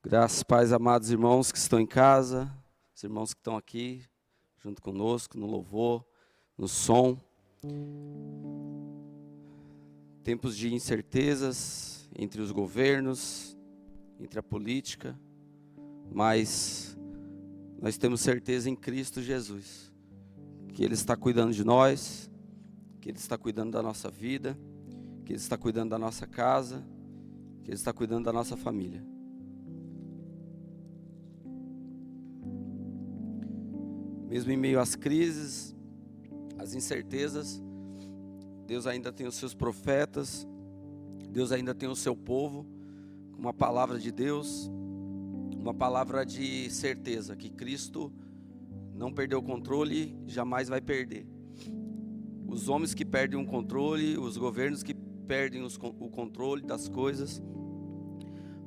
Graças, pais, amados irmãos que estão em casa, os irmãos que estão aqui, junto conosco, no louvor, no som. Tempos de incertezas entre os governos, entre a política, mas nós temos certeza em Cristo Jesus, que Ele está cuidando de nós, que Ele está cuidando da nossa vida, que Ele está cuidando da nossa casa, que Ele está cuidando da nossa família. Mesmo em meio às crises, às incertezas, Deus ainda tem os seus profetas, Deus ainda tem o seu povo, com uma palavra de Deus, uma palavra de certeza, que Cristo não perdeu o controle, jamais vai perder. Os homens que perdem o controle, os governos que perdem o controle das coisas,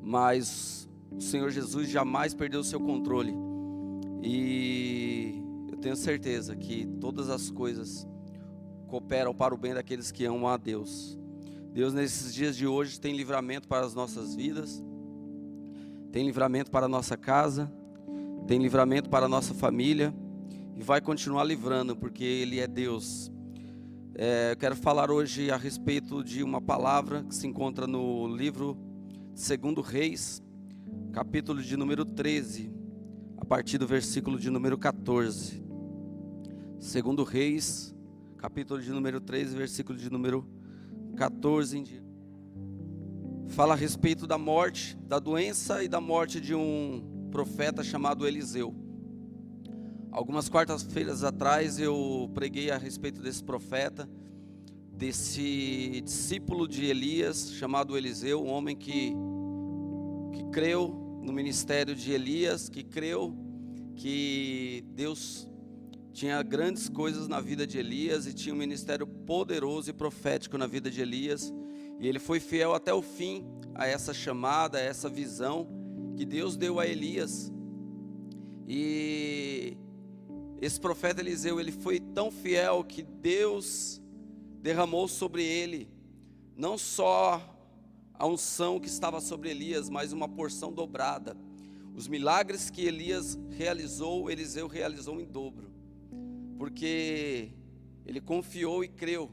mas o Senhor Jesus jamais perdeu o seu controle. E eu tenho certeza que todas as coisas cooperam para o bem daqueles que amam a Deus. Deus, nesses dias de hoje, tem livramento para as nossas vidas, tem livramento para a nossa casa, tem livramento para a nossa família, e vai continuar livrando, porque Ele é Deus. Eu quero falar hoje a respeito de uma palavra que se encontra no livro 2 Reis, capítulo de número 13, a partir do versículo de número 14. 2 Reis, capítulo de número 13, versículo de número 14 em diante. Fala a respeito da morte, da doença e da morte de um profeta chamado Eliseu. Algumas quartas-feiras atrás eu preguei a respeito desse profeta, desse discípulo de Elias chamado Eliseu, um homem que creu no ministério de Elias, que creu que Deus tinha grandes coisas na vida de Elias e tinha um ministério poderoso e profético na vida de Elias. E ele foi fiel até o fim a essa chamada, a essa visão que Deus deu a Elias. E esse profeta Eliseu, ele foi tão fiel que Deus derramou sobre ele não só a unção que estava sobre Elias, mas uma porção dobrada. Os milagres que Elias realizou, Eliseu realizou em dobro, porque ele confiou e creu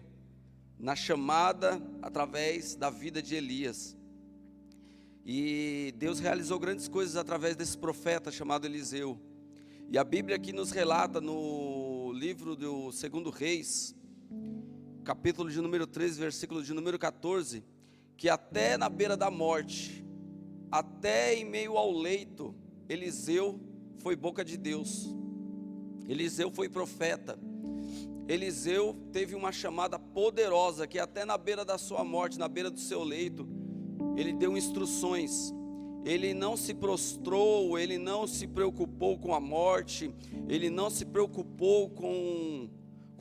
na chamada através da vida de Elias. E Deus realizou grandes coisas através desse profeta chamado Eliseu. E a Bíblia aqui nos relata no livro do 2 Reis, capítulo de número 13, versículo de número 14, que até na beira da morte, até em meio ao leito, Eliseu foi boca de Deus. Eliseu foi profeta. Eliseu teve uma chamada poderosa, que até na beira da sua morte, na beira do seu leito, ele deu instruções. Ele não se prostrou, ele não se preocupou com a morte, ele não se preocupou com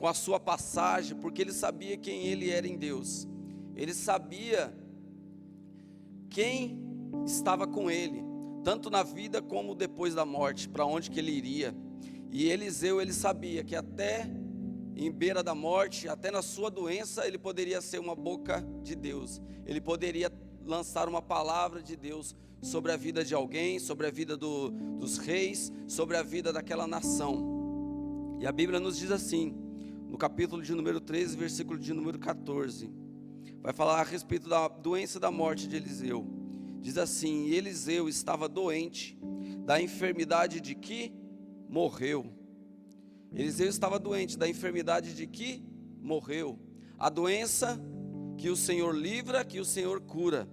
a sua passagem, porque ele sabia quem ele era em Deus. Ele sabia quem estava com ele, tanto na vida como depois da morte, para onde que ele iria. E Eliseu, ele sabia que até em beira da morte, até na sua doença, ele poderia ser uma boca de Deus. Ele poderia lançar uma palavra de Deus sobre a vida de alguém, sobre a vida dos reis, sobre a vida daquela nação. E a Bíblia nos diz assim, no capítulo de número 13, versículo de número 14, vai falar a respeito da doença e da morte de Eliseu. Diz assim: Eliseu estava doente da enfermidade de que morreu. Eliseu estava doente da enfermidade de que morreu. A doença que o Senhor livra, que o Senhor cura,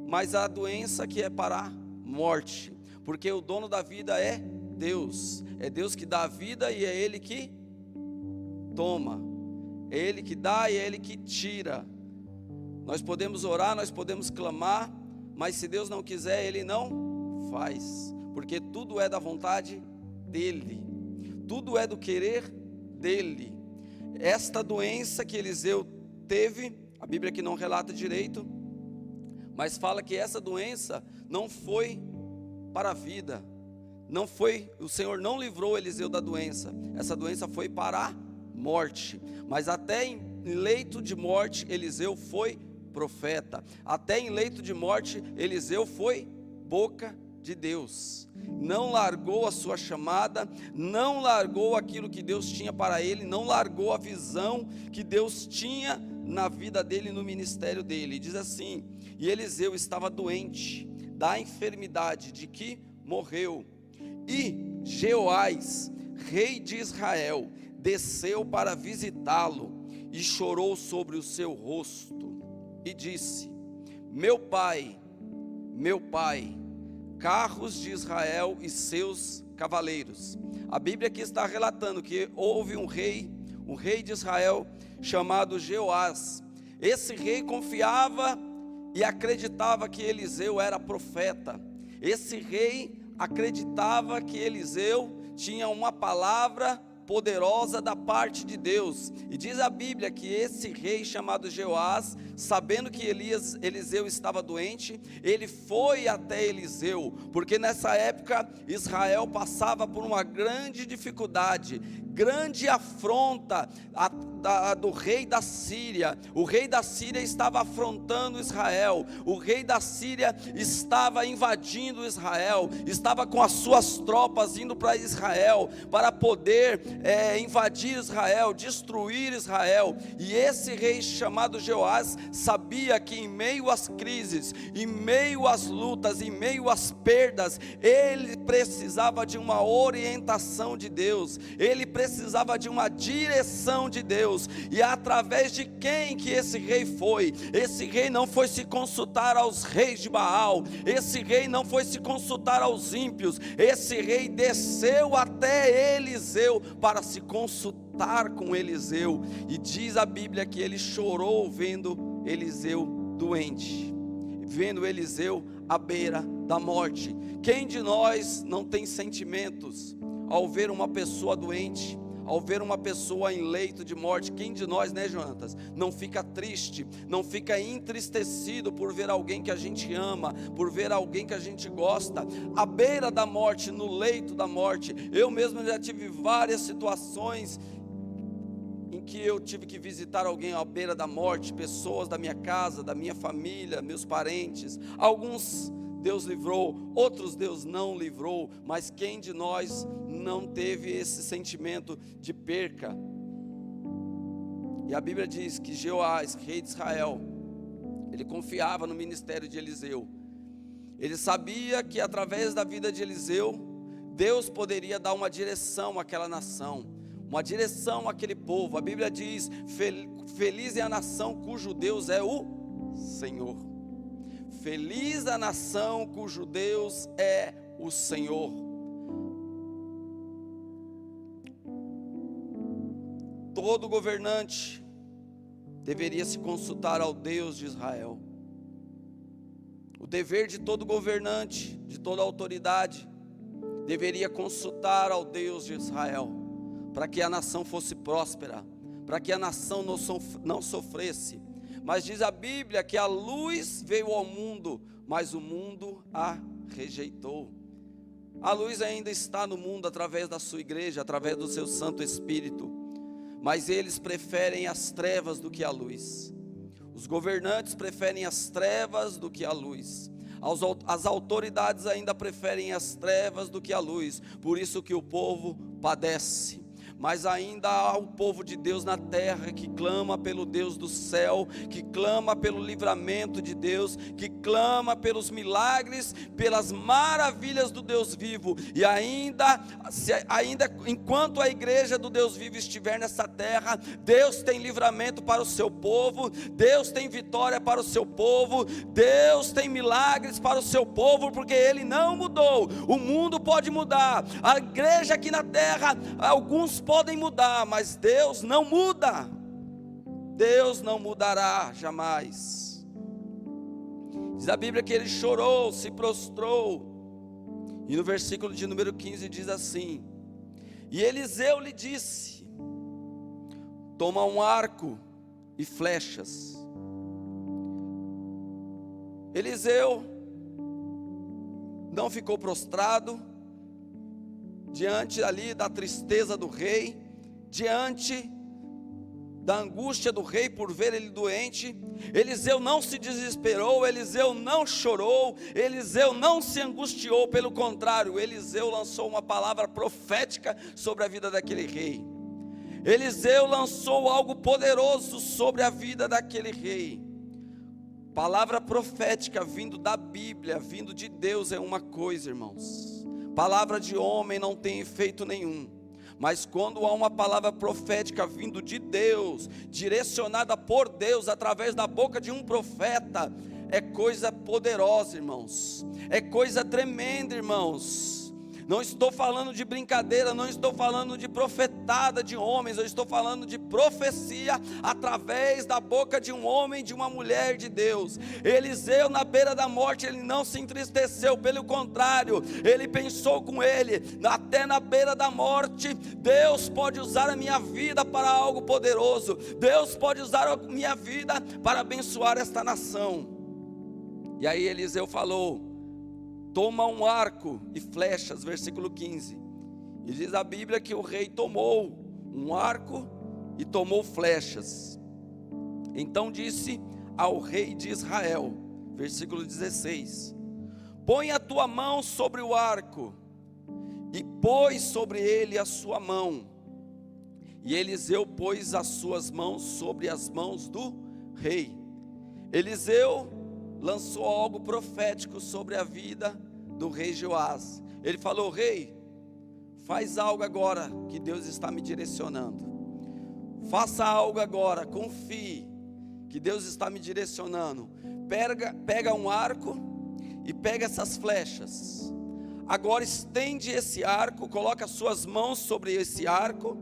mas a doença que é para a morte, porque o dono da vida é Deus que dá a vida e é Ele que toma, é Ele que dá e é Ele que tira. Nós podemos orar, nós podemos clamar, mas se Deus não quiser, Ele não faz, porque tudo é da vontade dEle, tudo é do querer dEle. Esta doença que Eliseu teve, a Bíblia aqui não relata direito, mas fala que essa doença não foi para a vida, não foi, o Senhor não livrou Eliseu da doença, essa doença foi para a morte. Mas até em leito de morte, Eliseu foi profeta. Até em leito de morte, Eliseu foi boca de Deus, não largou a sua chamada, não largou aquilo que Deus tinha para ele, não largou a visão que Deus tinha na vida dele, no ministério dele. Diz assim: e Eliseu estava doente da enfermidade de que morreu, e Jeoás, rei de Israel, desceu para visitá-lo e chorou sobre o seu rosto e disse: meu pai, carros de Israel e seus cavaleiros. A Bíblia aqui está relatando que houve um rei de Israel chamado Jeoás. Esse rei confiava e acreditava que Eliseu era profeta. Esse rei acreditava que Eliseu tinha uma palavra poderosa da parte de Deus. E diz a Bíblia que esse rei chamado Jeoás, sabendo que Eliseu estava doente, ele foi até Eliseu, porque nessa época Israel passava por uma grande dificuldade, grande afronta do rei da Síria. O rei da Síria estava afrontando Israel, o rei da Síria estava invadindo Israel, estava com as suas tropas indo para Israel, para poder invadir Israel, destruir Israel. E esse rei chamado Jeoás sabia que em meio às crises, em meio às lutas, em meio às perdas, ele precisava de uma orientação de Deus, ele precisava de uma direção de Deus. E através de quem que esse rei foi? Esse rei não foi se consultar aos reis de Baal, esse rei não foi se consultar aos ímpios, esse rei desceu até Eliseu para se consultar com Eliseu. E diz a Bíblia que ele chorou vendo Eliseu doente, vendo Eliseu à beira da morte. Quem de nós não tem sentimentos ao ver uma pessoa doente, ao ver uma pessoa em leito de morte? Quem de nós, né, Jonatas, não fica triste, não fica entristecido por ver alguém que a gente ama, por ver alguém que a gente gosta, à beira da morte, no leito da morte? Eu mesmo já tive várias situações em que eu tive que visitar alguém à beira da morte, pessoas da minha casa, da minha família, meus parentes. Alguns Deus livrou, outros Deus não livrou, mas quem de nós não teve esse sentimento de perca? E a Bíblia diz que Jeoás, rei de Israel, ele confiava no ministério de Eliseu. Ele sabia que através da vida de Eliseu, Deus poderia dar uma direção àquela nação, uma direção àquele povo. A Bíblia diz: feliz é a nação cujo Deus é o Senhor. Feliz a nação cujo Deus é o Senhor. Todo governante deveria se consultar ao Deus de Israel. O dever de todo governante, de toda autoridade, deveria consultar ao Deus de Israel, para que a nação fosse próspera, para que a nação não sofresse. Mas diz a Bíblia que a luz veio ao mundo, mas o mundo a rejeitou. A luz ainda está no mundo através da sua igreja, através do seu Santo Espírito, mas eles preferem as trevas do que a luz. Os governantes preferem as trevas do que a luz. As autoridades ainda preferem as trevas do que a luz. Por isso que o povo padece. Mas ainda há o povo de Deus na terra que clama pelo Deus do céu, que clama pelo livramento de Deus, que clama pelos milagres, pelas maravilhas do Deus vivo. E ainda enquanto a igreja do Deus vivo estiver nessa terra, Deus tem livramento para o seu povo, Deus tem vitória para o seu povo, Deus tem milagres para o seu povo, porque Ele não mudou. O mundo pode mudar, a igreja aqui na terra, alguns podem mudar, mas Deus não muda. Deus não mudará jamais. Diz a Bíblia que ele chorou, se prostrou. E no versículo de número 15 diz assim: e Eliseu lhe disse: toma um arco e flechas. Eliseu não ficou prostrado diante ali da tristeza do rei, diante da angústia do rei por ver ele doente. Eliseu não se desesperou, Eliseu não chorou, Eliseu não se angustiou, pelo contrário, Eliseu lançou uma palavra profética sobre a vida daquele rei. Eliseu lançou algo poderoso sobre a vida daquele rei. Palavra profética vindo da Bíblia, vindo de Deus é uma coisa, irmãos. Palavra de homem não tem efeito nenhum. Mas quando há uma palavra profética vindo de Deus, direcionada por Deus, através da boca de um profeta, é coisa poderosa, irmãos. É coisa tremenda, irmãos. Não estou falando de brincadeira, não estou falando de profetada de homens, eu estou falando de profecia através da boca de um homem, de uma mulher de Deus. Eliseu, na beira da morte, ele não se entristeceu, pelo contrário, ele pensou com ele, até na beira da morte, Deus pode usar a minha vida para algo poderoso, Deus pode usar a minha vida para abençoar esta nação. E aí Eliseu falou: toma um arco e flechas, versículo 15. E diz a Bíblia que o rei tomou um arco e tomou flechas. Então disse ao rei de Israel, versículo 16: põe a tua mão sobre o arco. E pôs sobre ele a sua mão. E Eliseu pôs as suas mãos sobre as mãos do rei. Eliseu lançou algo profético sobre a vida do rei Joás. Ele falou: rei, faz algo agora que Deus está me direcionando. Faça algo agora, confie que Deus está me direcionando. Pega um arco e pega essas flechas. Agora estende esse arco, coloca as suas mãos sobre esse arco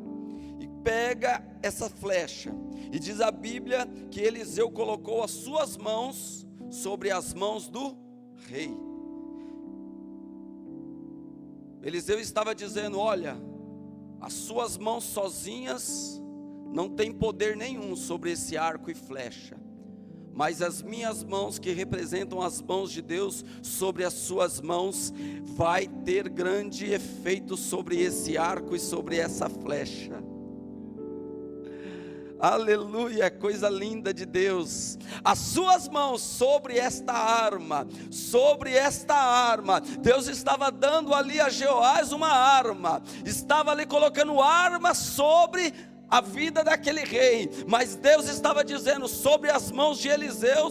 e pega essa flecha. E diz a Bíblia que Eliseu colocou as suas mãos sobre as mãos do rei. Eliseu estava dizendo: olha, as suas mãos sozinhas não têm poder nenhum sobre esse arco e flecha, mas as minhas mãos, que representam as mãos de Deus, sobre as suas mãos, vai ter grande efeito sobre esse arco e sobre essa flecha. Aleluia, coisa linda de Deus. As suas mãos sobre esta arma, Deus estava dando ali a Jeoás uma arma, estava ali colocando arma sobre a vida daquele rei, mas Deus estava dizendo sobre as mãos de Eliseu,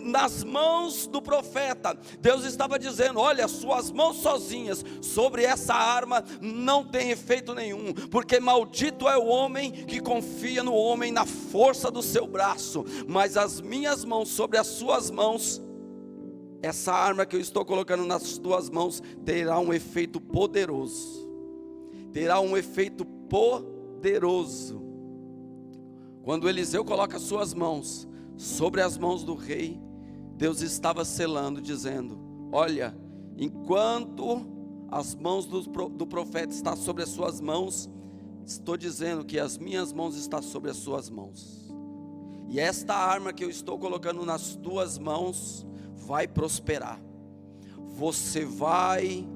nas mãos do profeta, Deus estava dizendo: olha, suas mãos sozinhas sobre essa arma não tem efeito nenhum, porque maldito é o homem que confia no homem, na força do seu braço, mas as minhas mãos sobre as suas mãos, essa arma que eu estou colocando nas tuas mãos terá um efeito poderoso, terá um efeito poderoso. Quando Eliseu coloca as suas mãos sobre as mãos do rei, Deus estava selando, dizendo: olha, enquanto as mãos do profeta estão sobre as suas mãos, estou dizendo que as minhas mãos estão sobre as suas mãos, e esta arma que eu estou colocando nas tuas mãos vai prosperar. Você vai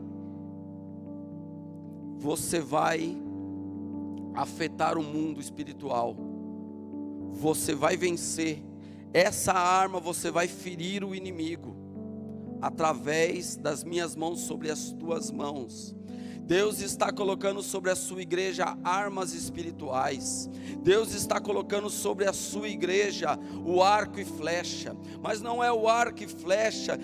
afetar o mundo espiritual. Você vai vencer. Essa arma, você vai ferir o inimigo através das minhas mãos sobre as tuas mãos. Deus está colocando sobre a sua igreja armas espirituais. Deus está colocando sobre a sua igreja o arco e flecha. Mas não é o arco e flecha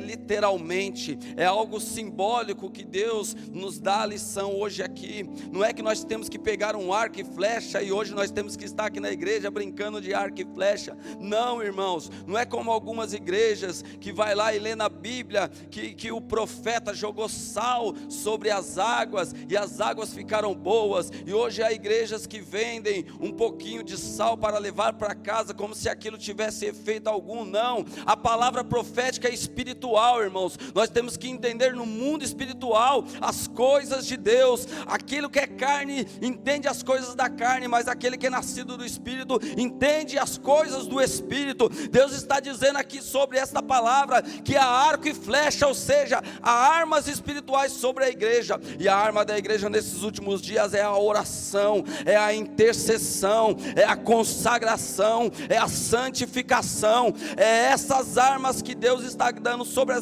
literalmente, é algo simbólico que Deus nos dá a lição hoje aqui. Não é que nós temos que pegar um arco e flecha e hoje nós temos que estar aqui na igreja brincando de arco e flecha. Não, irmãos, não é como algumas igrejas que vai lá e lê na Bíblia que o profeta jogou sal sobre as águas e as águas ficaram boas, e hoje há igrejas que vendem um pouquinho de sal para levar para casa como se aquilo tivesse efeito algum. Não, a palavra profética é espiritual, irmãos. Nós temos que entender no mundo espiritual as coisas de Deus. Aquilo que é carne entende as coisas da carne, mas aquele que é nascido do Espírito entende as coisas do Espírito. Deus está dizendo aqui sobre esta palavra que há arco e flecha, ou seja, há armas espirituais sobre a igreja. igreja, e a arma da igreja nesses últimos dias é a oração, é a intercessão, é a consagração, é a santificação, é essas armas que Deus está dando sobre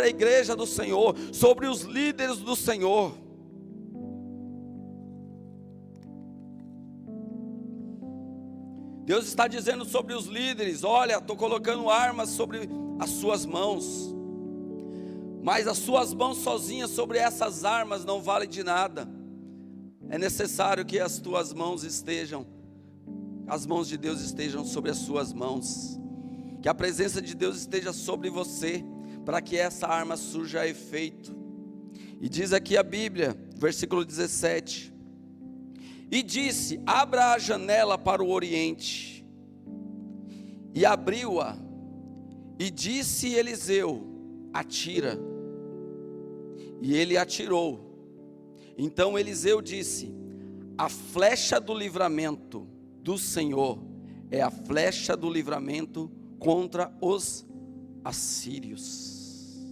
a igreja do Senhor, sobre os líderes do Senhor. Deus está dizendo sobre os líderes: olha, estou colocando armas sobre as suas mãos, mas as suas mãos sozinhas sobre essas armas não valem de nada. É necessário que as tuas mãos estejam, as mãos de Deus estejam sobre as suas mãos, que a presença de Deus esteja sobre você, para que essa arma surja efeito. E diz aqui a Bíblia, versículo 17: e disse: abra a janela para o oriente. E abriu-a, e disse Eliseu: atira. E ele atirou. Então Eliseu disse: a flecha do livramento do Senhor é a flecha do livramento contra os assírios.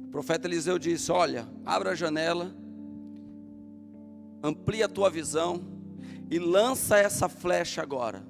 O profeta Eliseu disse: olha, abra a janela, amplia a tua visão e lança essa flecha agora.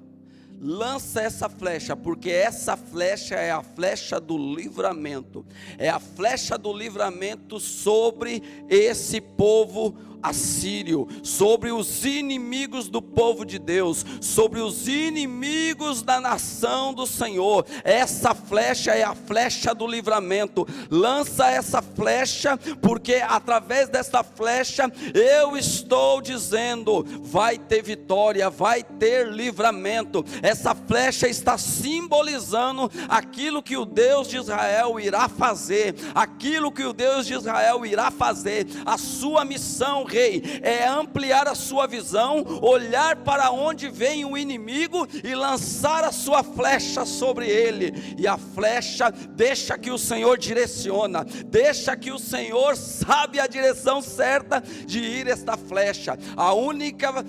Lança essa flecha, porque essa flecha é a flecha do livramento. É a flecha do livramento sobre esse povo assírio, sobre os inimigos do povo de Deus, sobre os inimigos da nação do Senhor. Essa flecha é a flecha do livramento. Lança essa flecha, porque através dessa flecha eu estou dizendo: vai ter vitória, vai ter livramento. Essa flecha está simbolizando aquilo que o Deus de Israel irá fazer, aquilo que o Deus de Israel irá fazer. A sua missão, rei, é ampliar a sua visão, olhar para onde vem o inimigo e lançar a sua flecha sobre ele. E a flecha, deixa que o Senhor direciona, deixa que o Senhor sabe a direção certa de ir esta flecha. A única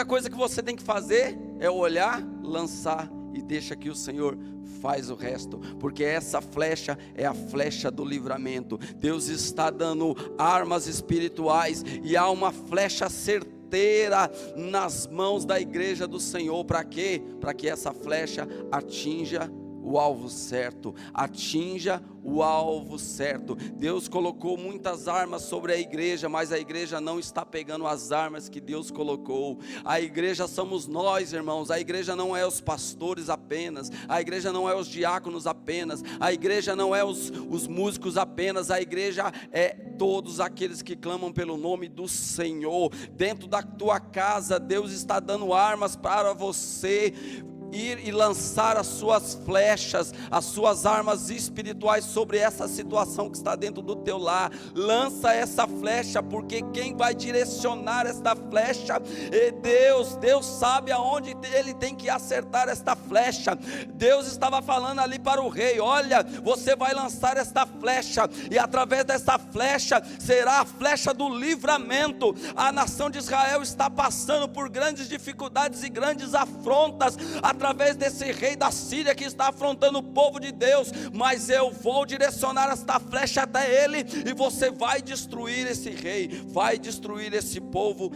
coisa que você tem que fazer é olhar, lançar, e deixa que o Senhor faz o resto, porque essa flecha é a flecha do livramento. Deus está dando armas espirituais, e há uma flecha certeira nas mãos da igreja do Senhor. Para quê? Para que essa flecha atinja o alvo certo, atinja o alvo certo. Deus colocou muitas armas sobre a igreja, mas a igreja não está pegando as armas que Deus colocou. A igreja somos nós, irmãos. A igreja não é os pastores apenas, a igreja não é os diáconos apenas, a igreja não é os músicos apenas, a igreja é todos aqueles que clamam pelo nome do Senhor. Dentro da tua casa, Deus está dando armas para você ir e lançar as suas flechas, as suas armas espirituais sobre essa situação que está dentro do teu lar. Lança essa flecha, porque quem vai direcionar esta flecha é Deus. Deus sabe aonde Ele tem que acertar esta flecha. Deus estava falando ali para o rei: olha, você vai lançar esta flecha, e através dessa flecha será a flecha do livramento. A nação de Israel está passando por grandes dificuldades e grandes afrontas através desse rei da Síria que está afrontando o povo de Deus, mas eu vou direcionar esta flecha até ele, e você vai destruir esse rei, vai destruir esse povo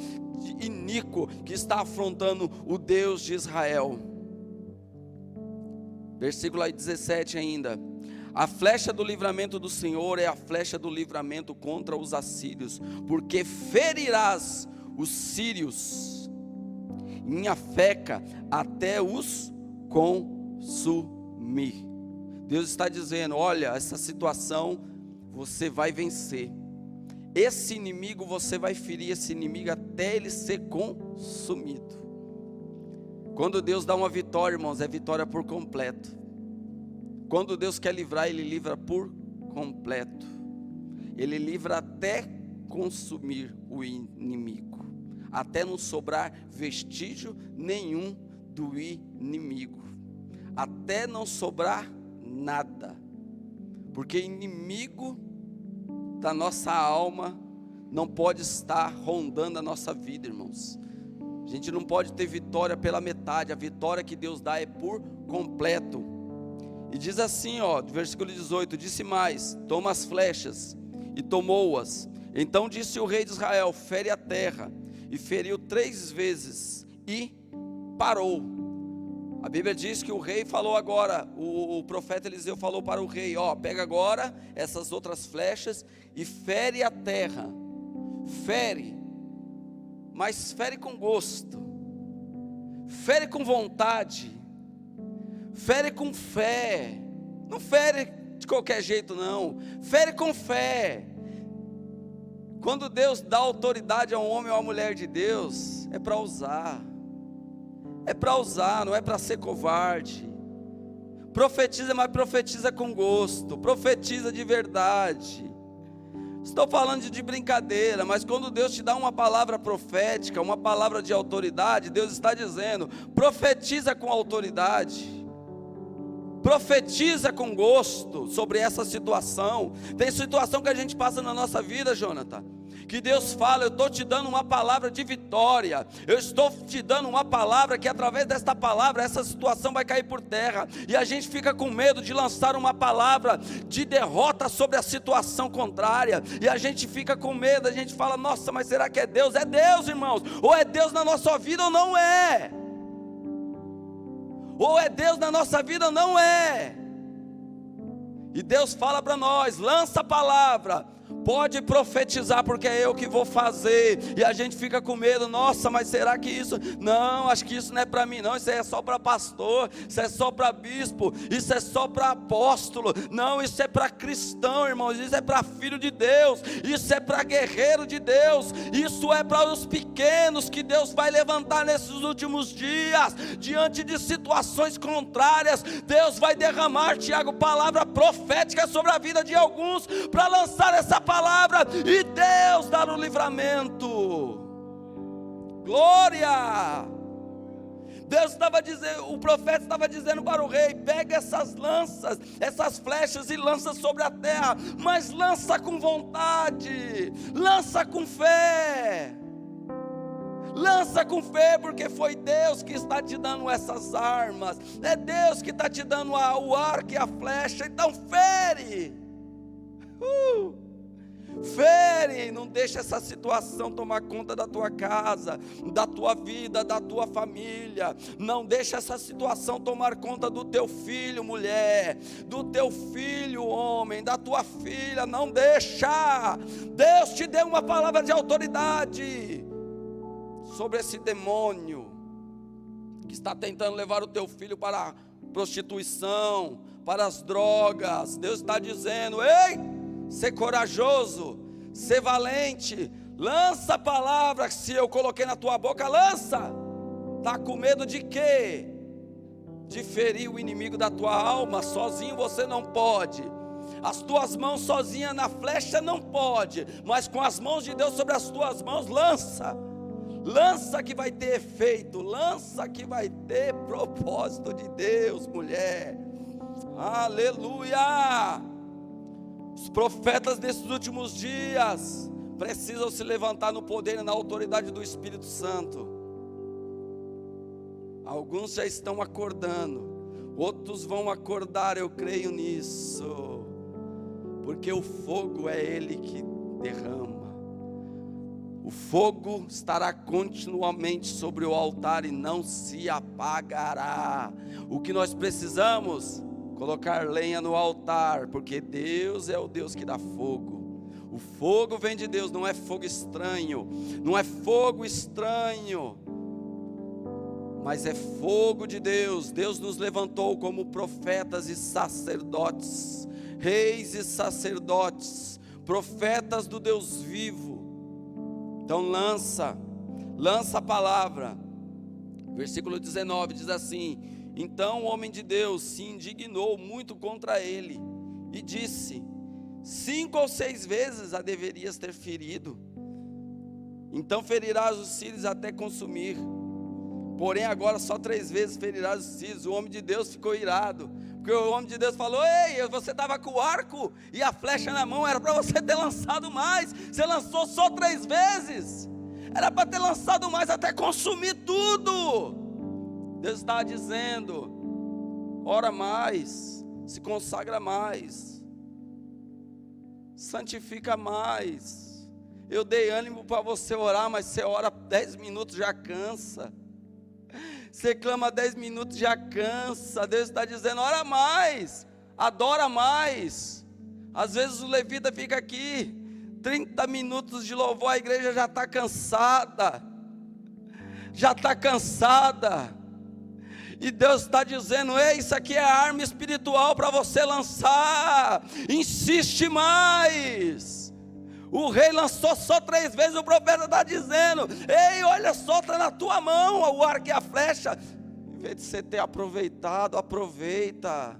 iníquo que está afrontando o Deus de Israel. Versículo 17 ainda: a flecha do livramento do Senhor é a flecha do livramento contra os assírios, porque ferirás os sírios em Afeca até os consumir. Deus está dizendo: olha, essa situação você vai vencer, esse inimigo você vai ferir, esse inimigo até ele ser consumido. Quando Deus dá uma vitória, irmãos, é vitória por completo. Quando Deus quer livrar, Ele livra por completo. Ele livra até consumir o inimigo, até não sobrar vestígio nenhum do inimigo, até não sobrar nada, porque inimigo da nossa alma não pode estar rondando a nossa vida, irmãos. A gente não pode ter vitória pela metade, a vitória que Deus dá é por completo. E diz assim, versículo 18: disse mais: toma as flechas, e tomou-as. Então disse o rei de Israel: fere a terra. E feriu 3 vezes, e parou. A Bíblia diz que o rei falou agora, o profeta Eliseu falou para o rei: pega agora essas outras flechas e fere a terra. Fere, mas fere com gosto, fere com vontade, fere com fé. Não fere de qualquer jeito não, fere com fé. Quando Deus dá autoridade a um homem ou a mulher de Deus, é para usar. É para usar, não é para ser covarde. Profetiza, mas profetiza com gosto, profetiza de verdade. Estou falando de brincadeira, mas quando Deus te dá uma palavra profética, uma palavra de autoridade, Deus está dizendo: profetiza com autoridade. Profetiza com gosto sobre essa situação. Tem situação que a gente passa na nossa vida, Jonathan, que Deus fala: eu estou te dando uma palavra de vitória, eu estou te dando uma palavra que através desta palavra essa situação vai cair por terra, e a gente fica com medo de lançar uma palavra de derrota sobre a situação contrária, e a gente fica com medo, a gente fala: nossa, mas será que é Deus? É Deus, irmãos, ou é Deus na nossa vida ou não é. Ou é Deus na nossa vida ou não é. E Deus fala para nós: lança a palavra, pode profetizar, porque é eu que vou fazer. E a gente fica com medo: nossa, mas será que isso? Não, acho que isso não é para mim não, isso é só para pastor, isso é só para bispo, isso é só para apóstolo. Não, isso é para cristão, irmãos, isso é para filho de Deus, isso é para guerreiro de Deus, isso é para os pequenos que Deus vai levantar nesses últimos dias, diante de situações contrárias. Deus vai derramar, Tiago, palavra profética sobre a vida de alguns, para lançar essa palavra, e Deus dar o livramento. Glória! Deus estava dizendo, o profeta estava dizendo para o rei: pega essas lanças, essas flechas e lança sobre a terra, mas lança com vontade, lança com fé. Lança com fé, porque foi Deus que está te dando essas armas, é Deus que está te dando o arco e a flecha. Então fere. Fere, não deixa essa situação tomar conta da tua casa, da tua vida, da tua família. Não deixa essa situação tomar conta do teu filho, mulher, do teu filho, homem, da tua filha. Não deixa. Deus te deu uma palavra de autoridade sobre esse demônio que está tentando levar o teu filho para a prostituição, para as drogas. Deus está dizendo: ei, ser corajoso, ser valente, lança a palavra. Se eu coloquei na tua boca, lança. Está com medo de quê? De ferir o inimigo da tua alma. Sozinho você não pode. As tuas mãos sozinha na flecha não pode, mas com as mãos de Deus sobre as tuas mãos, lança. Lança que vai ter efeito, lança que vai ter propósito de Deus, mulher. Aleluia! Os profetas desses últimos dias precisam se levantar no poder e na autoridade do Espírito Santo. Alguns já estão acordando, outros vão acordar, eu creio nisso, porque o fogo é Ele que derrama. O fogo estará continuamente sobre o altar e não se apagará. O que nós precisamos? Colocar lenha no altar, porque Deus é o Deus que dá fogo. O fogo vem de Deus, não é fogo estranho, não é fogo estranho, mas é fogo de Deus. Deus nos levantou como profetas e sacerdotes, reis e sacerdotes, profetas do Deus vivo. Então lança a palavra. Versículo 19 diz assim: então o homem de Deus se indignou muito contra ele e disse: 5 ou 6 vezes a deverias ter ferido, então ferirás os sírios até consumir. Porém agora só 3 vezes ferirás os sírios. O homem de Deus ficou irado, porque o homem de Deus falou: ei, você estava com o arco e a flecha na mão, era para você ter lançado mais, você lançou só 3 vezes, era para ter lançado mais até consumir tudo. Deus está dizendo: ora mais, se consagra mais, santifica mais. Eu dei ânimo para você orar, mas você ora 10 minutos já cansa. Você clama 10 minutos já cansa. Deus está dizendo, ora mais, adora mais. Às vezes o levita fica aqui 30 minutos de louvor, a igreja já está cansada. Já está cansada. E Deus está dizendo, ei, isso aqui é arma espiritual para você lançar. Insiste mais. O rei lançou só 3 vezes, o profeta está dizendo, ei, olha só, está na tua mão o arco e a flecha. Em vez de você ter aproveitado, aproveita,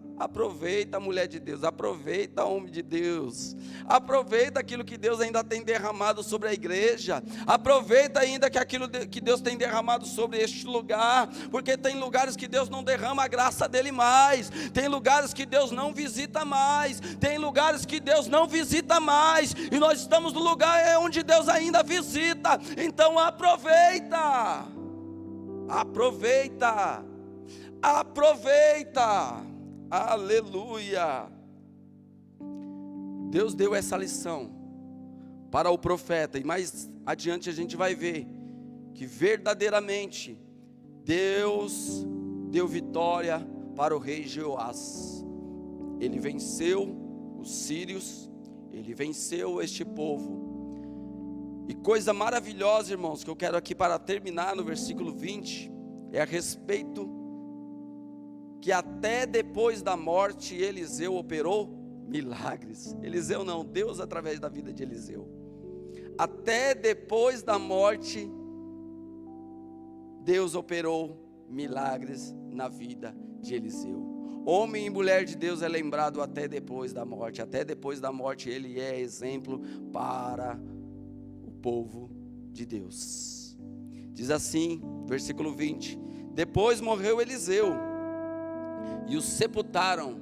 mulher de Deus, aproveita, homem de Deus, aproveita aquilo que Deus ainda tem derramado sobre a igreja, aproveita ainda que aquilo que Deus tem derramado sobre este lugar, porque tem lugares que Deus não derrama a graça dele mais, tem lugares que Deus não visita mais, tem lugares que Deus não visita mais, e nós estamos no lugar onde Deus ainda visita. Então aproveita, aproveita, aproveita. Aleluia. Deus deu essa lição para o profeta, e mais adiante a gente vai ver que verdadeiramente Deus deu vitória para o rei Jeoás. Ele venceu os sírios, ele venceu este povo. E coisa maravilhosa, irmãos, que eu quero aqui para terminar no versículo 20, é a respeito que até depois da morte Eliseu operou milagres. Eliseu não, Deus através da vida de Eliseu. Até depois da morte, Deus operou milagres na vida de Eliseu. Homem e mulher de Deus é lembrado até depois da morte. Até depois da morte ele é exemplo para o povo de Deus. Diz assim, versículo 20: depois morreu Eliseu e o sepultaram.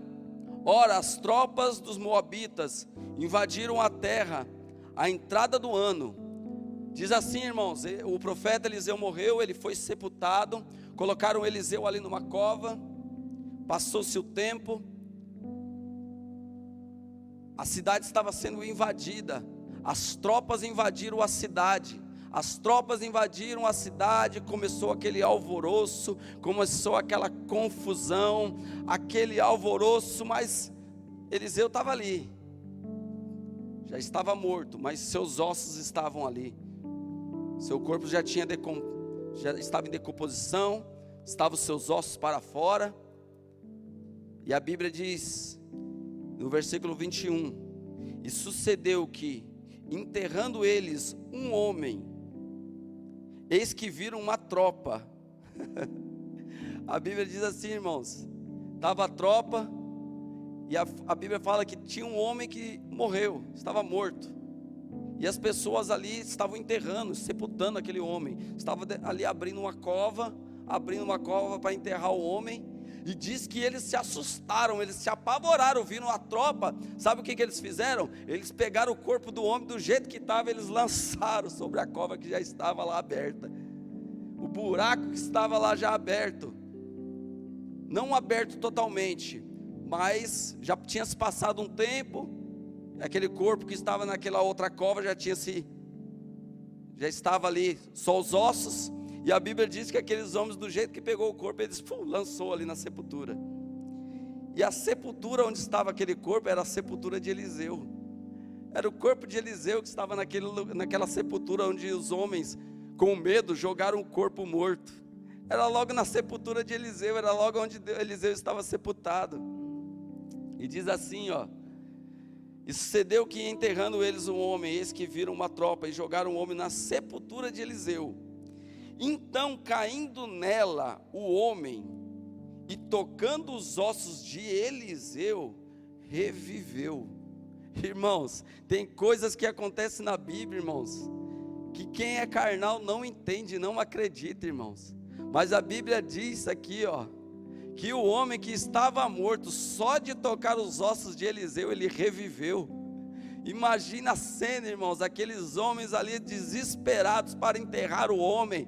Ora, as tropas dos moabitas invadiram a terra à entrada do ano. Diz assim, irmãos, o profeta Eliseu morreu, ele foi sepultado, colocaram Eliseu ali numa cova, passou-se o tempo, a cidade estava sendo invadida, as tropas invadiram a cidade. As tropas invadiram a cidade, começou aquele alvoroço, começou aquela confusão, aquele alvoroço, mas Eliseu estava ali, já estava morto, mas seus ossos estavam ali, seu corpo já estava em decomposição, estavam os seus ossos para fora, e a Bíblia diz, no versículo 21, e sucedeu que, enterrando eles um homem, eis que viram uma tropa. A Bíblia diz assim, irmãos, estava a tropa, e a Bíblia fala que tinha um homem que morreu, estava morto, e as pessoas ali estavam enterrando, sepultando aquele homem, estavam ali abrindo uma cova para enterrar o homem. E diz que eles se assustaram, eles se apavoraram, viram a tropa. Sabe o que eles fizeram? Eles pegaram o corpo do homem do jeito que estava, eles lançaram sobre a cova que já estava lá aberta, o buraco que estava lá já aberto, não aberto totalmente, mas já tinha se passado um tempo, aquele corpo que estava naquela outra cova já estava ali só os ossos. E a Bíblia diz que aqueles homens, do jeito que pegou o corpo, eles lançou ali na sepultura. E a sepultura onde estava aquele corpo era a sepultura de Eliseu. Era o corpo de Eliseu que estava naquela sepultura onde os homens, com medo, jogaram o corpo morto. Era logo na sepultura de Eliseu, era logo onde Eliseu estava sepultado. E diz assim, ó: e sucedeu que, enterrando eles um homem, eis que viram uma tropa e jogaram o homem na sepultura de Eliseu. Então, caindo nela o homem, e tocando os ossos de Eliseu, reviveu. Irmãos, tem coisas que acontecem na Bíblia, irmãos, que quem é carnal não entende, não acredita, irmãos. Mas a Bíblia diz aqui, ó, que o homem que estava morto, só de tocar os ossos de Eliseu, ele reviveu. Imagina a cena, irmãos, aqueles homens ali desesperados para enterrar o homem.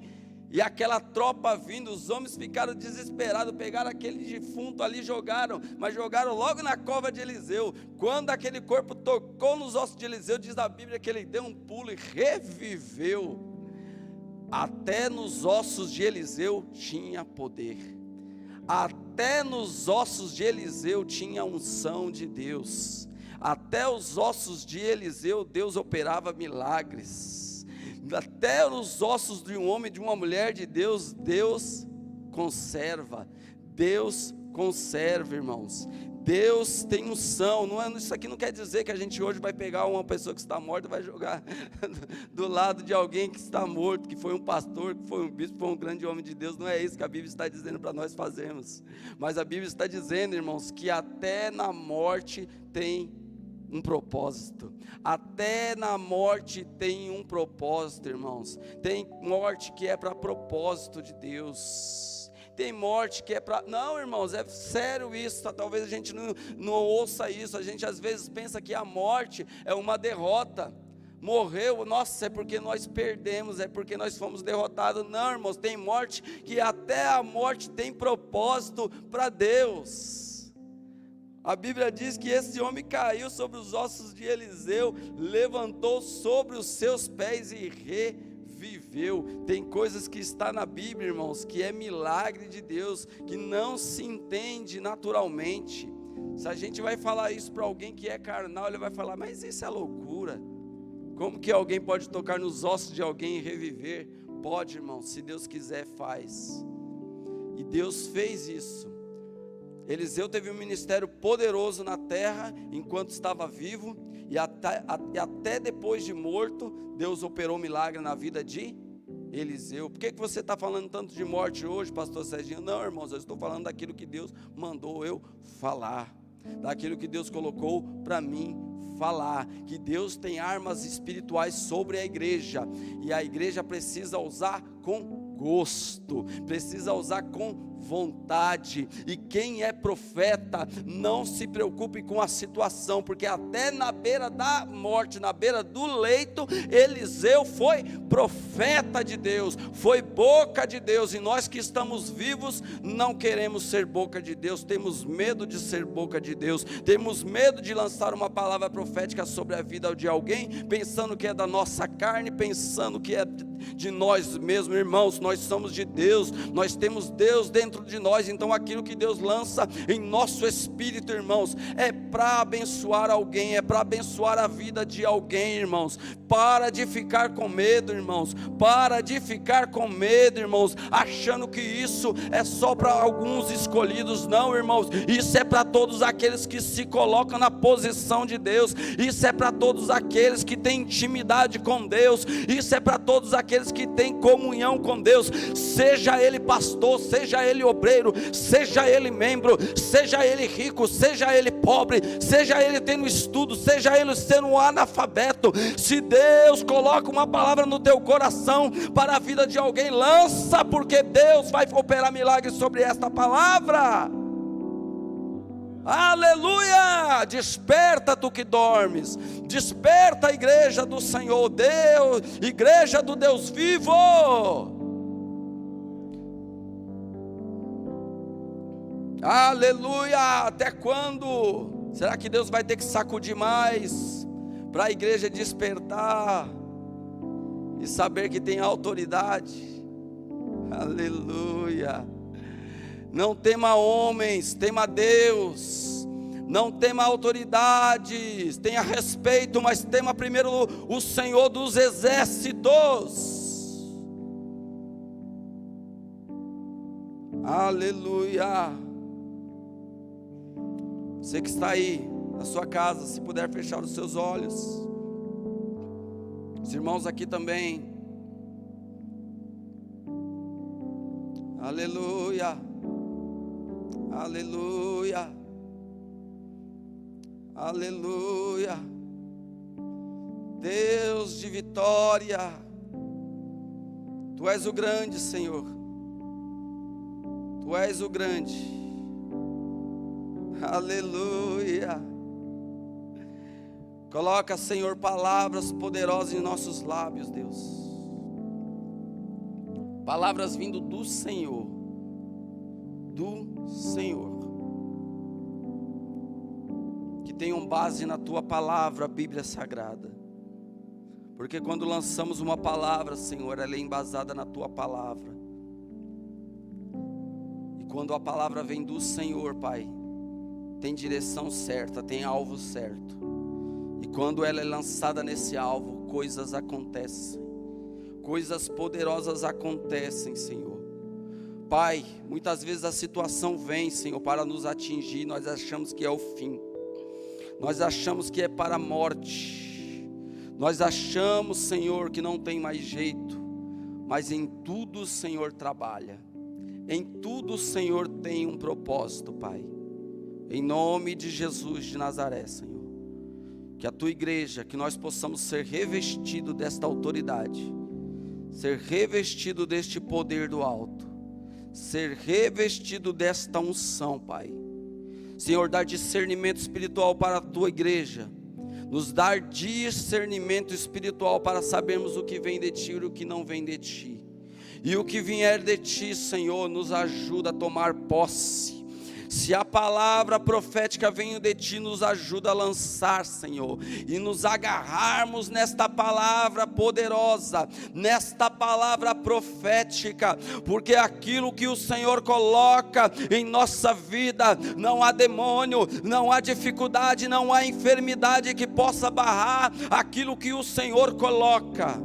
E aquela tropa vindo, os homens ficaram desesperados, pegaram aquele defunto ali, mas jogaram logo na cova de Eliseu. Quando aquele corpo tocou nos ossos de Eliseu, diz a Bíblia que ele deu um pulo e reviveu. Até nos ossos de Eliseu tinha poder. Até nos ossos de Eliseu tinha unção de Deus. Até os ossos de Eliseu, Deus operava milagres. Até nos ossos de um homem e de uma mulher de Deus, Deus conserva. Deus conserva, irmãos. Deus tem unção. Isso aqui não quer dizer que a gente hoje vai pegar uma pessoa que está morta e vai jogar do lado de alguém que está morto, que foi um pastor, que foi um bispo, que foi um grande homem de Deus. Não é isso que a Bíblia está dizendo para nós fazermos. Mas a Bíblia está dizendo, irmãos, que até na morte tem um propósito. Até na morte tem um propósito, irmãos. Tem morte que é para propósito de Deus. Tem morte que é para... Não, irmãos, é sério isso. Talvez a gente não ouça isso. A gente às vezes pensa que a morte é uma derrota. Morreu, nossa, é porque nós perdemos, é porque nós fomos derrotados. Não, irmãos, tem morte que até a morte tem propósito para Deus. A Bíblia diz que esse homem caiu sobre os ossos de Eliseu, levantou sobre os seus pés e reviveu. Tem coisas que está na Bíblia, irmãos, que é milagre de Deus, que não se entende naturalmente. Se a gente vai falar isso para alguém que é carnal, ele vai falar, mas isso é loucura. Como que alguém pode tocar nos ossos de alguém e reviver? Pode, irmão, se Deus quiser, faz. E Deus fez isso. Eliseu teve um ministério poderoso na terra, enquanto estava vivo, e até depois de morto, Deus operou milagre na vida de Eliseu. Por que você está falando tanto de morte hoje, pastor Serginho? Não, irmãos, eu estou falando daquilo que Deus mandou eu falar, daquilo que Deus colocou para mim falar, que Deus tem armas espirituais sobre a igreja, e a igreja precisa usar com gosto, precisa usar com vontade. E quem é profeta, não se preocupe com a situação, porque até na beira da morte, na beira do leito, Eliseu foi profeta de Deus, foi boca de Deus. E nós que estamos vivos, não queremos ser boca de Deus, temos medo de ser boca de Deus, temos medo de lançar uma palavra profética sobre a vida de alguém, pensando que é da nossa carne, pensando que é de nós mesmos. Irmãos, nós somos de Deus, nós temos Deus dentro de nós, então aquilo que Deus lança em nosso espírito, irmãos, é para abençoar alguém, é para abençoar a vida de alguém, irmãos. Para de ficar com medo, irmãos, para de ficar com medo, irmãos, achando que isso é só para alguns escolhidos. Não, irmãos, isso é para todos aqueles que se colocam na posição de Deus, isso é para todos aqueles que têm intimidade com Deus, isso é para todos aqueles que têm comunhão com Deus, seja ele pastor, seja ele obreiro, seja ele membro, seja ele rico, seja ele pobre, seja ele tendo estudo, seja ele sendo um analfabeto. Se Deus coloca uma palavra no teu coração para a vida de alguém, lança, porque Deus vai operar milagres sobre esta palavra. Aleluia! Desperta tu que dormes, desperta a igreja do Senhor Deus, igreja do Deus vivo. Aleluia! Até quando? Será que Deus vai ter que sacudir mais para a igreja despertar e saber que tem autoridade? Aleluia! Não tema homens, tema Deus. Não tema autoridades, tenha respeito, mas tema primeiro o Senhor dos exércitos. Aleluia. Você que está aí na sua casa, se puder fechar os seus olhos. Os irmãos aqui também. Aleluia. Aleluia, aleluia. Deus de vitória, Tu és o grande, Senhor, Tu és o grande. Aleluia. Coloca, Senhor, palavras poderosas em nossos lábios, Deus. palavras vindo do Senhor, que tenham base na tua palavra, a Bíblia Sagrada, porque quando lançamos uma palavra, Senhor, ela é embasada na tua palavra, e quando a palavra vem do Senhor, Pai, tem direção certa, tem alvo certo, e quando ela é lançada nesse alvo, coisas acontecem, coisas poderosas acontecem, Senhor. Pai, muitas vezes a situação vem, Senhor, para nos atingir, nós achamos que é o fim, nós achamos que é para a morte, nós achamos, Senhor, que não tem mais jeito, mas em tudo o Senhor trabalha, em tudo o Senhor tem um propósito, Pai, em nome de Jesus de Nazaré, Senhor, que a tua igreja, que nós possamos ser revestidos desta autoridade, ser revestido deste poder do alto, ser revestido desta unção, Pai. Senhor, dar discernimento espiritual para a tua igreja, nos dar discernimento espiritual para sabermos o que vem de ti e o que não vem de ti, e o que vier de ti, Senhor, nos ajuda a tomar posse. Se a palavra profética vem de ti, nos ajuda a lançar, Senhor, e nos agarrarmos nesta palavra poderosa, nesta palavra profética, porque aquilo que o Senhor coloca em nossa vida, não há demônio, não há dificuldade, não há enfermidade que possa barrar aquilo que o Senhor coloca.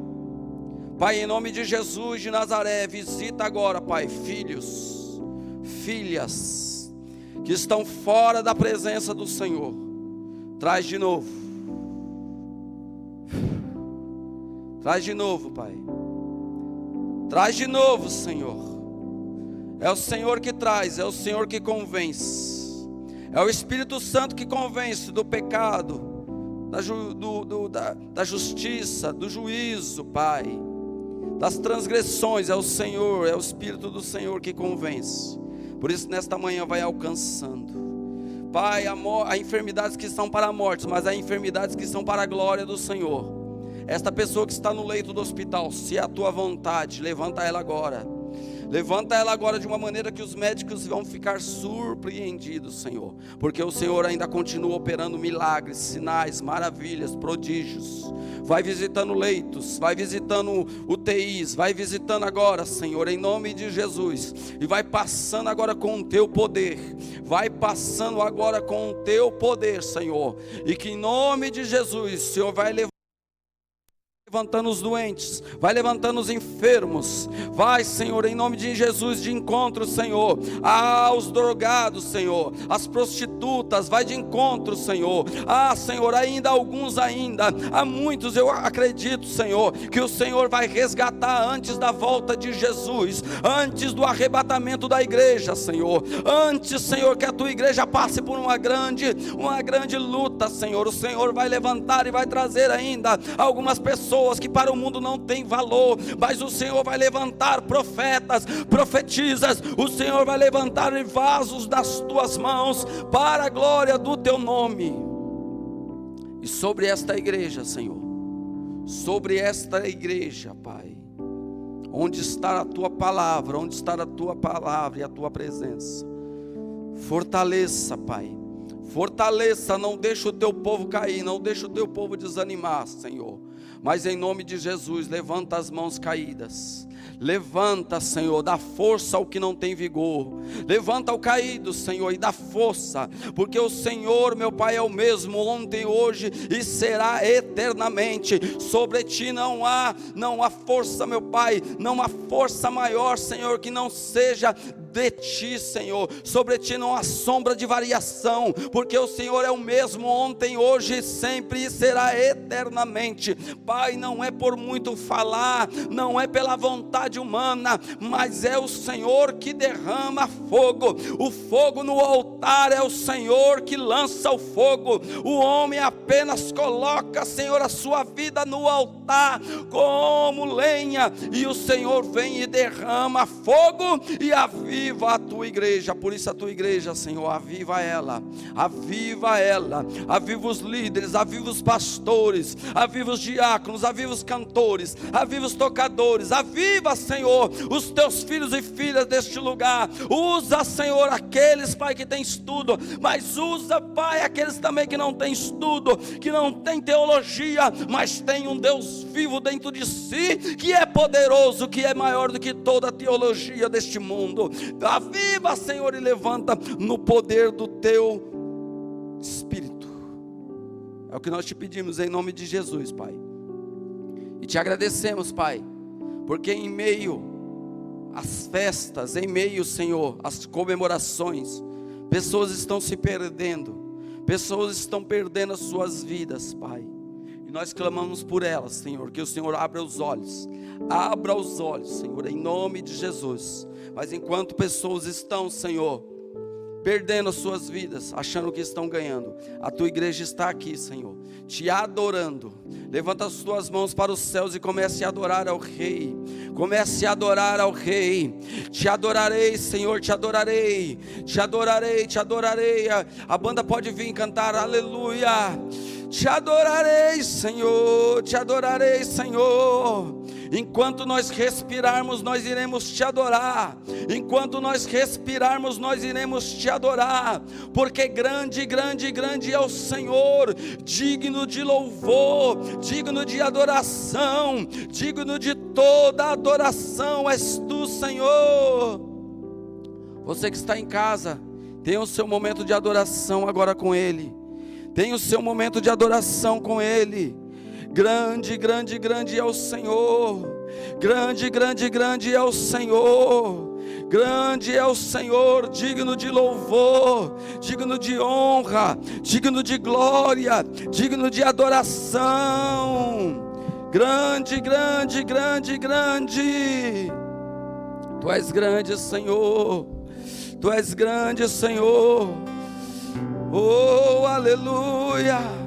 Pai, em nome de Jesus de Nazaré, visita agora, Pai, filhos, filhas, que estão fora da presença do Senhor, traz de novo, Pai, traz de novo, Senhor, é o Senhor que traz, é o Senhor que convence, é o Espírito Santo que convence do pecado, da justiça, do juízo, Pai, das transgressões, é o Senhor, é o Espírito do Senhor que convence. Por isso nesta manhã vai alcançando, Pai, há enfermidades que são para a morte, mas há enfermidades que são para a glória do Senhor. Esta pessoa que está no leito do hospital, se é a tua vontade, levanta ela agora. Levanta ela agora de uma maneira que os médicos vão ficar surpreendidos, Senhor, porque o Senhor ainda continua operando milagres, sinais, maravilhas, prodígios. Vai visitando leitos, vai visitando UTIs, vai visitando agora, Senhor, em nome de Jesus, e vai passando agora com o teu poder, vai passando agora com o teu poder, Senhor, e que em nome de Jesus, o Senhor vai levantando os doentes, vai levantando os enfermos, vai, Senhor, em nome de Jesus, de encontro, Senhor, aos drogados, Senhor, as prostitutas, vai de encontro, Senhor, Senhor, ainda alguns há muitos, eu acredito, Senhor, que o Senhor vai resgatar antes da volta de Jesus, antes do arrebatamento da igreja, Senhor, antes, Senhor, que a tua igreja passe por uma grande luta, Senhor, o Senhor vai levantar e vai trazer ainda algumas pessoas que para o mundo não tem valor, mas o Senhor vai levantar profetas, profetizas, o Senhor vai levantar vasos das tuas mãos, para a glória do teu nome. E sobre esta igreja, Senhor, sobre esta igreja, Pai, onde está a tua palavra, onde está a tua palavra e a tua presença, fortaleça, Pai, fortaleça, não deixa o teu povo cair, não deixa o teu povo desanimar, Senhor, mas em nome de Jesus, levanta as mãos caídas, levanta, Senhor, dá força ao que não tem vigor, levanta o caído, Senhor, e dá força, porque o Senhor, meu Pai, é o mesmo ontem, hoje e será eternamente. Sobre ti não há força, meu Pai, não há força maior, Senhor, que não seja de ti, Senhor. Sobre ti não há sombra de variação, porque o Senhor é o mesmo ontem, hoje e sempre, e será eternamente. Pai, não é por muito falar, não é pela vontade humana, mas é o Senhor que derrama fogo. O fogo no altar é o Senhor que lança o fogo. O homem apenas coloca, Senhor, a sua vida no altar como lenha, e o Senhor vem e derrama fogo, e a vida aviva a tua igreja. Por isso a tua igreja, Senhor, aviva ela, aviva os líderes, aviva os pastores, aviva os diáconos, aviva os cantores, aviva os tocadores, aviva, Senhor, os teus filhos e filhas deste lugar. Usa, Senhor, aqueles, Pai, que tem estudo, mas usa, Pai, aqueles também que não tem estudo, que não tem teologia, mas tem um Deus vivo dentro de si, que é poderoso, que é maior do que toda a teologia deste mundo. Aviva, Senhor, e levanta no poder do teu Espírito. É o que nós te pedimos em nome de Jesus, Pai. E te agradecemos, Pai, porque em meio às festas, em meio, Senhor, às comemorações, pessoas estão se perdendo, pessoas estão perdendo as suas vidas, Pai. E nós clamamos por elas, Senhor, que o Senhor abra os olhos, Senhor, em nome de Jesus. Mas enquanto pessoas estão, Senhor, perdendo as suas vidas, achando que estão ganhando, a tua igreja está aqui, Senhor, te adorando. Levanta as tuas mãos para os céus e comece a adorar ao Rei. Comece a adorar ao Rei. Te adorarei, Senhor, te adorarei. Te adorarei, te adorarei. A banda pode vir cantar, aleluia. Te adorarei, Senhor, te adorarei, Senhor. Enquanto nós respirarmos, nós iremos te adorar. Enquanto nós respirarmos, nós iremos te adorar. Porque grande, grande, grande é o Senhor, digno de louvor, digno de adoração, digno de toda adoração és tu, Senhor. Você que está em casa, tenha o seu momento de adoração agora com Ele. Tenha o seu momento de adoração com Ele. Grande, grande, grande é o Senhor. Grande, grande, grande é o Senhor. Grande é o Senhor, digno de louvor, digno de honra, digno de glória, digno de adoração. Grande, grande, grande, grande. Tu és grande, Senhor. Tu és grande, Senhor. Oh, aleluia.